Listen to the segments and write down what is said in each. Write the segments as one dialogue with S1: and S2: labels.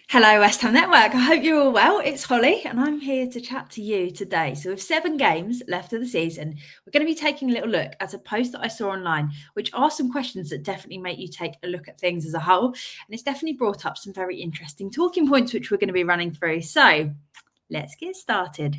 S1: Hello, West Ham Network. I hope you're all well. It's Holly, and I'm here to chat to you today. So, with 7 games left of the season, we're going to be taking a little look at a post that I saw online, which asked some questions that definitely make you take a look at things as a whole. And it's definitely brought up some very interesting talking points, which we're going to be running through. So, let's get started.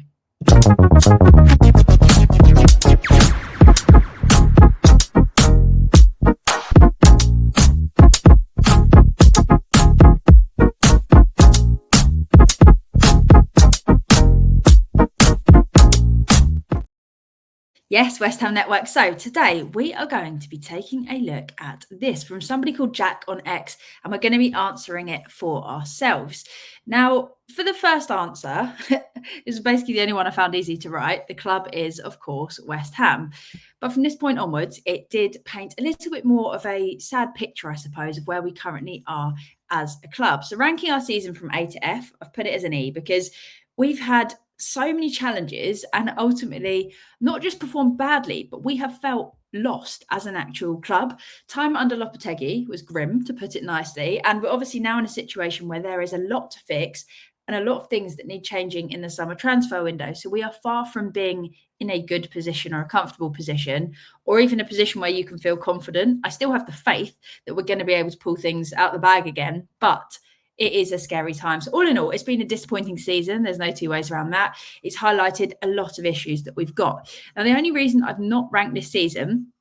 S1: Yes, West Ham Network. So today we are going to be taking a look at this from somebody called Jack on X, and we're going to be answering it for ourselves. Now, for the first answer, this is basically the only one I found easy to write. The club is, of course, West Ham. But from this point onwards, it did paint a little bit more of a sad picture, I suppose, of where we currently are as a club. So ranking our season from A to F, I've put it as an E because we've had so many challenges and ultimately not just performed badly, but we have felt lost as an actual club. Time under Lopetegui was grim, to put it nicely. And we're obviously now in a situation where there is a lot to fix and a lot of things that need changing in the summer transfer window. So we are far from being in a good position or a comfortable position, or even a position where you can feel confident. I still have the faith that we're going to be able to pull things out the bag again, but it is a scary time. So all in all, it's been a disappointing season. There's no two ways around that. It's highlighted a lot of issues that we've got. Now, the only reason I've not ranked this season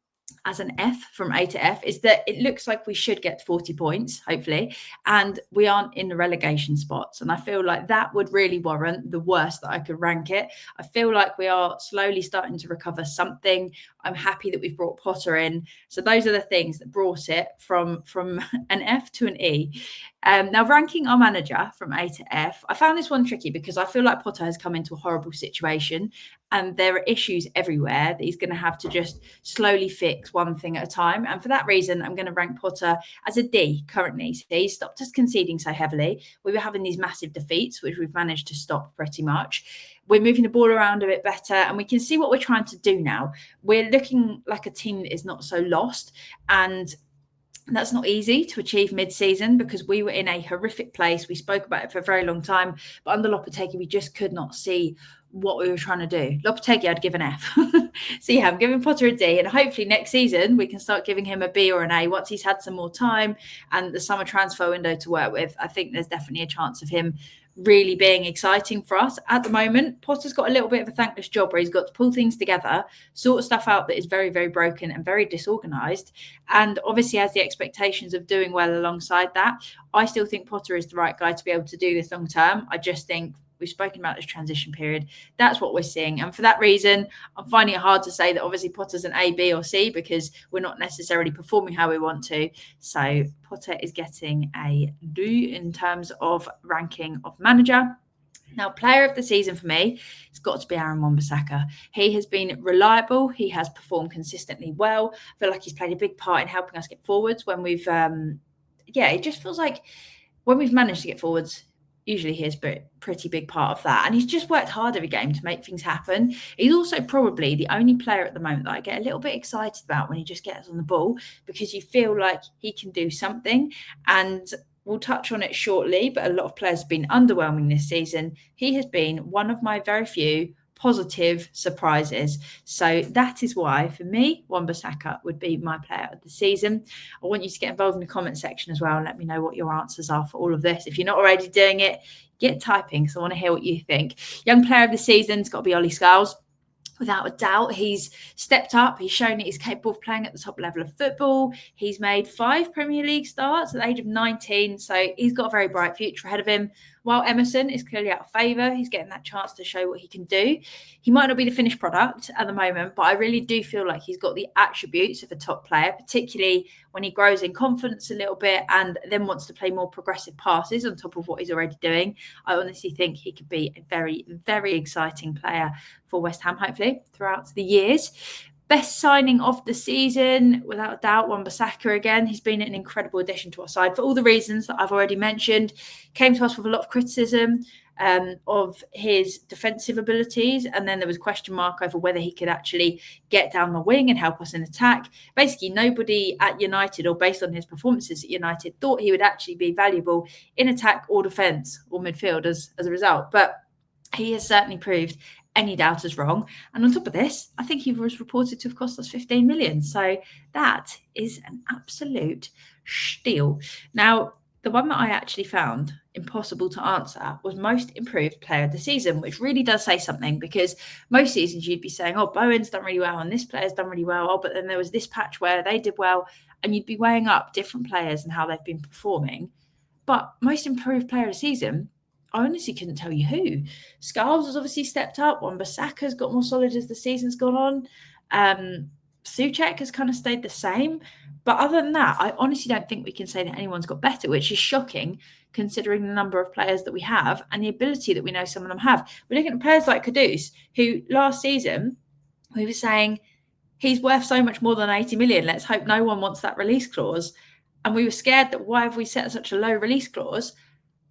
S1: as an F from A to F is that it looks like we should get 40 points, hopefully, and we aren't in the relegation spots. And I feel like that would really warrant the worst that I could rank it. I feel like we are slowly starting to recover something. I'm happy that we've brought Potter in. So those are the things that brought it from an F to an E. Now, ranking our manager from A to F, I found this one tricky because I feel like Potter has come into a horrible situation and there are issues everywhere that he's going to have to just slowly fix one thing at a time. And for that reason, I'm going to rank Potter as a D currently. So he stopped us conceding so heavily. We were having these massive defeats, which we've managed to stop pretty much. We're moving the ball around a bit better and we can see what we're trying to do now. We're looking like a team that is not so lost, and that's not easy to achieve mid-season because we were in a horrific place. We spoke about it for a very long time, but under Lopetegui, we just could not see what we were trying to do. Lopetegui, I'd give an F. So yeah, I'm giving Potter a D, and hopefully next season we can start giving him a B or an A once he's had some more time and the summer transfer window to work with. I think there's definitely a chance of him really being exciting for us. At the moment, Potter's got a little bit of a thankless job where he's got to pull things together, sort stuff out that is very, very broken and very disorganized, and obviously has the expectations of doing well alongside that. I still think Potter is the right guy to be able to do this long term. I just think we've spoken about this transition period. That's what we're seeing. And for that reason, I'm finding it hard to say that obviously Potter's an A, B, or C because we're not necessarily performing how we want to. So Potter is getting a D in terms of ranking of manager. Now, player of the season for me, it's got to be Aaron Wan-Bissaka. He has been reliable. He has performed consistently well. I feel like he's played a big part in helping us get forwards when we've, it just feels like when we've managed to get forwards, usually he has a pretty big part of that. And he's just worked hard every game to make things happen. He's also probably the only player at the moment that I get a little bit excited about when he just gets on the ball because you feel like he can do something. And we'll touch on it shortly, but a lot of players have been underwhelming this season. He has been one of my very few positive surprises. So that is why, for me, Wan-Bissaka would be my player of the season. I want you to get involved in the comment section as well and let me know what your answers are for all of this. If you're not already doing it, get typing because I want to hear what you think. Young player of the season's got to be Ollie Scholes. Without a doubt, he's stepped up. He's shown that he's capable of playing at the top level of football. He's made 5 Premier League starts at the age of 19. So he's got a very bright future ahead of him. While Emerson is clearly out of favour, he's getting that chance to show what he can do. He might not be the finished product at the moment, but I really do feel like he's got the attributes of a top player, particularly when he grows in confidence a little bit and then wants to play more progressive passes on top of what he's already doing. I honestly think he could be a very, very exciting player for West Ham, hopefully, throughout the years. Best signing of the season, without a doubt, Wan-Bissaka again. He's been an incredible addition to our side for all the reasons that I've already mentioned. Came to us with a lot of criticism of his defensive abilities, and then there was a question mark over whether he could actually get down the wing and help us in attack. Basically, nobody at United, or based on his performances at United, thought he would actually be valuable in attack or defence or midfield as a result. But he has certainly proved any doubters wrong. And on top of this, I think he was reported to have cost us 15 million. So that is an absolute steal. Now, the one that I actually found impossible to answer was most improved player of the season, which really does say something, because most seasons you'd be saying, oh, Bowen's done really well and this player's done really well. Oh, but then there was this patch where they did well, and you'd be weighing up different players and how they've been performing. But most improved player of the season, I honestly couldn't tell you who. Scarles has obviously stepped up. Wan-Bissaka's got more solid as the season's gone on. Souček has kind of stayed the same. But other than that, I honestly don't think we can say that anyone's got better, which is shocking considering the number of players that we have and the ability that we know some of them have. We're looking at players like Kudus, who last season we were saying he's worth so much more than 80 million. Let's hope no one wants that release clause. And we were scared that why have we set such a low release clause?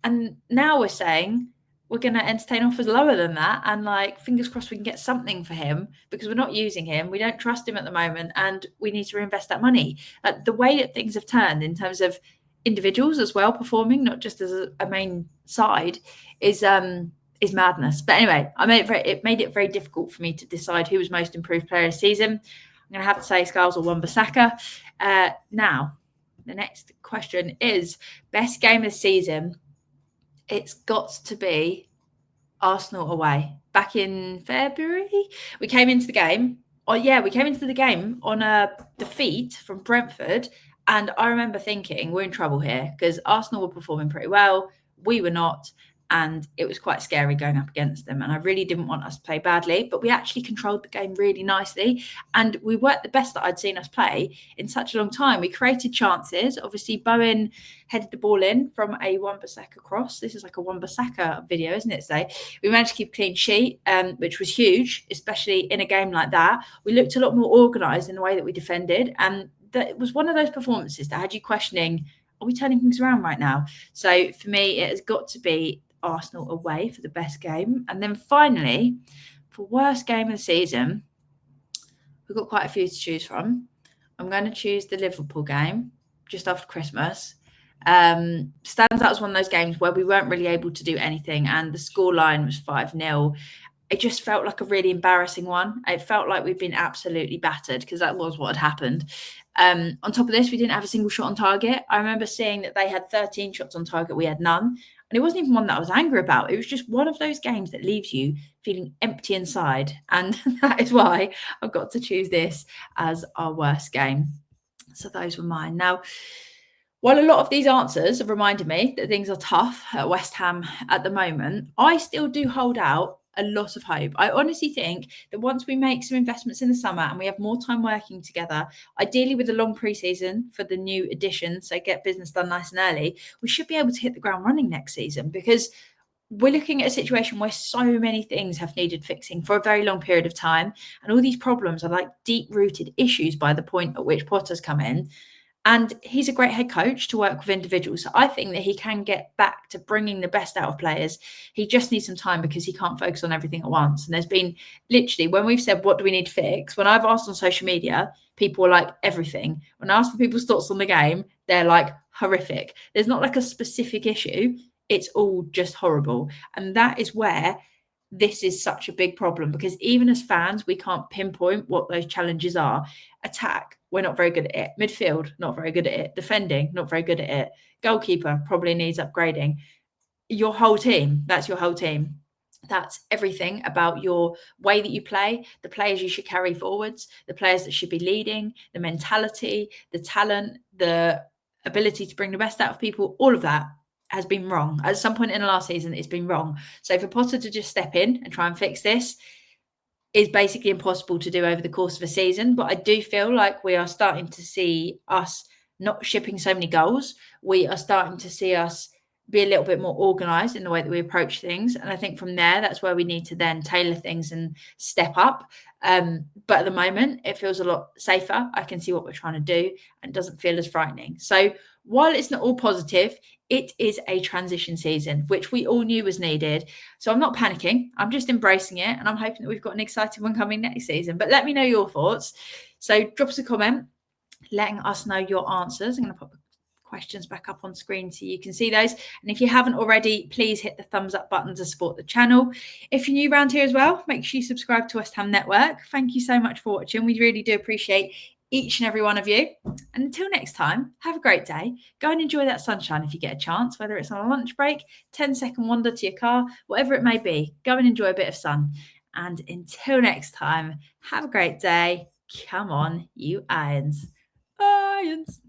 S1: And now we're saying we're going to entertain offers lower than that. And like, fingers crossed we can get something for him, because we're not using him. We don't trust him at the moment, and we need to reinvest that money. The way that things have turned in terms of individuals as well performing, not just as a main side, is madness. But anyway, it made it very difficult for me to decide who was most improved player of the season. I'm going to have to say Scarles or Wan-Bissaka. Now, the next question is best game of the season. It's got to be Arsenal away. Back in February, we came into the game. We came into the game on a defeat from Brentford. And I remember thinking, we're in trouble here, because Arsenal were performing pretty well. We were not. And it was quite scary going up against them. And I really didn't want us to play badly, but we actually controlled the game really nicely. And we weren't the best that I'd seen us play in such a long time. We created chances. Obviously, Bowen headed the ball in from a Wan-Bissaka cross. This is like a Wan-Bissaka video, isn't it, today? We managed to keep a clean sheet, which was huge, especially in a game like that. We looked a lot more organised in the way that we defended. And that was one of those performances that had you questioning, are we turning things around right now? So for me, it has got to be Arsenal away for the best game. And then finally, for worst game of the season, we've got quite a few to choose from. I'm going to choose the Liverpool game just after Christmas. Stands out as one of those games where we weren't really able to do anything, and the scoreline was 5-0. It just felt like a really embarrassing one. It felt like we'd been absolutely battered, because that was what had happened. On top of this, we didn't have a single shot on target. I remember seeing that they had 13 shots on target. We had none. And it wasn't even one that I was angry about. It was just one of those games that leaves you feeling empty inside. And that is why I've got to choose this as our worst game. So those were mine. Now, while a lot of these answers have reminded me that things are tough at West Ham at the moment, I still do hold out a lot of hope. I honestly think that once we make some investments in the summer and we have more time working together, ideally with a long pre-season for the new additions, so get business done nice and early, we should be able to hit the ground running next season, because we're looking at a situation where so many things have needed fixing for a very long period of time. And all these problems are like deep-rooted issues by the point at which Potter's come in. And he's a great head coach to work with individuals. So I think that he can get back to bringing the best out of players. He just needs some time, because he can't focus on everything at once. And there's been literally, when we've said, what do we need to fix? When I've asked on social media, people are like, everything. When I ask for people's thoughts on the game, they're like, horrific. There's not like a specific issue. It's all just horrible. And that is where this is such a big problem, because even as fans, we can't pinpoint what those challenges are. Attack, we're not very good at it. Midfield, not very good at it. Defending, not very good at it. Goalkeeper probably needs upgrading. Your whole team, that's your whole team. That's everything about your way that you play, the players you should carry forwards, the players that should be leading, the mentality, the talent, the ability to bring the best out of people. All of that has been wrong. At some point in the last season, it's been wrong. So for Potter to just step in and try and fix this is basically impossible to do over the course of a season. But I do feel like we are starting to see us not shipping so many goals. We are starting to see us be a little bit more organized in the way that we approach things. And I think from there, that's where we need to then tailor things and step up. But at the moment, it feels a lot safer. I can see what we're trying to do and it doesn't feel as frightening. So while it's not all positive, it is a transition season, which we all knew was needed. So I'm not panicking. I'm just embracing it. And I'm hoping that we've got an exciting one coming next season. But let me know your thoughts. So drop us a comment letting us know your answers. I'm going to pop the questions back up on screen so you can see those. And if you haven't already, please hit the thumbs up button to support the channel. If you're new around here as well, make sure you subscribe to West Ham Network. Thank you so much for watching. We really do appreciate each and every one of you. And until next time, have a great day. Go and enjoy that sunshine if you get a chance, whether it's on a lunch break, 10-second wander to your car, whatever it may be. Go and enjoy a bit of sun. And until next time, have a great day. Come on, you Irons. Irons.